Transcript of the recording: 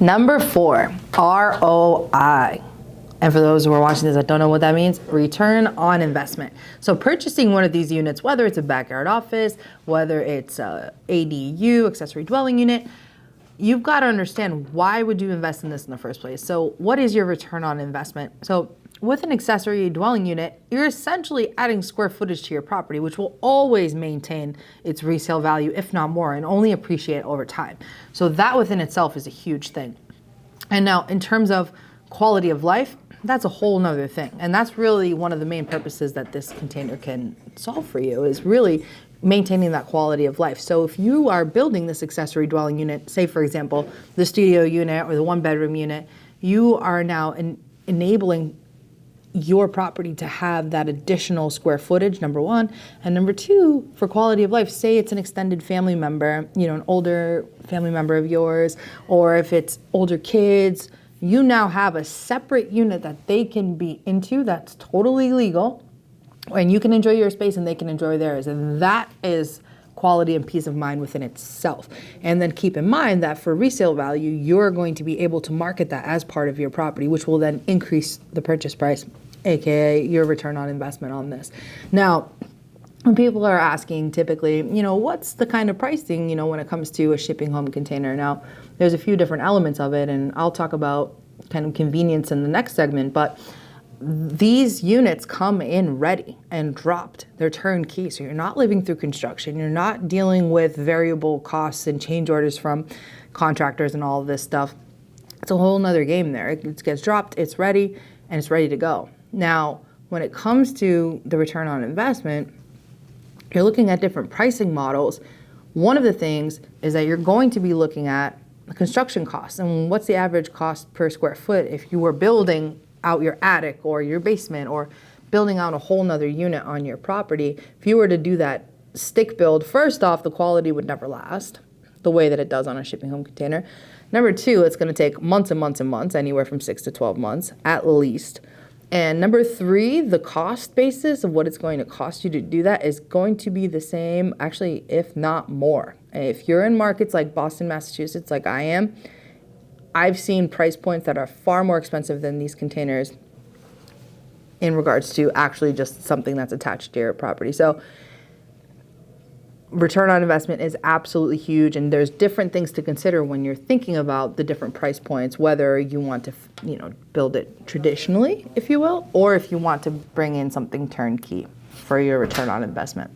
Number 4, ROI. And for those who are watching this that don't know what that means, return on investment. So purchasing one of these units, whether it's a backyard office, whether it's a ADU, accessory dwelling unit, you've got to understand, why would you invest in this in the first place? So what is your return on investment? So with an accessory dwelling unit, you're essentially adding square footage to your property, which will always maintain its resale value, if not more, and only appreciate over time. So that within itself is a huge thing. And now in terms of quality of life, that's a whole nother thing. And that's really one of the main purposes that this container can solve for you, is really maintaining that quality of life. So if you are building this accessory dwelling unit, say for example, the studio unit or the 1-bedroom unit, you are now enabling your property to have that additional square footage, number 1. And number 2, for quality of life, say it's an extended family member, an older family member of yours, or if it's older kids, you now have a separate unit that they can be into that's totally legal, and you can enjoy your space and they can enjoy theirs. And that is quality and peace of mind within itself. And then keep in mind that for resale value, you're going to be able to market that as part of your property, which will then increase the purchase price, aka your return on investment on this. Now, when people are asking typically, what's the kind of pricing, when it comes to a shipping home container? Now, there's a few different elements of it, and I'll talk about kind of convenience in the next segment, but these units come in ready and dropped. They're turnkey, so you're not living through construction. You're not dealing with variable costs and change orders from contractors and all of this stuff. It's a whole nother game there. It gets dropped, it's ready, and it's ready to go. Now, when it comes to the return on investment, you're looking at different pricing models. One of the things is that you're going to be looking at the construction costs and what's the average cost per square foot if you were building out your attic or your basement or building out a whole nother unit on your property. If you were to do that stick build, first off, the quality would never last the way that it does on a shipping home container. Number 2, it's going to take months and months and months, anywhere from 6 to 12 months at least. And number 3, the cost basis of what it's going to cost you to do that is going to be the same, actually, if not more. If you're in markets like Boston, Massachusetts, like I am, I've seen price points that are far more expensive than these containers in regards to actually just something that's attached to your property. So return on investment is absolutely huge, and there's different things to consider when you're thinking about the different price points, whether you want to, build it traditionally, if you will, or if you want to bring in something turnkey for your return on investment.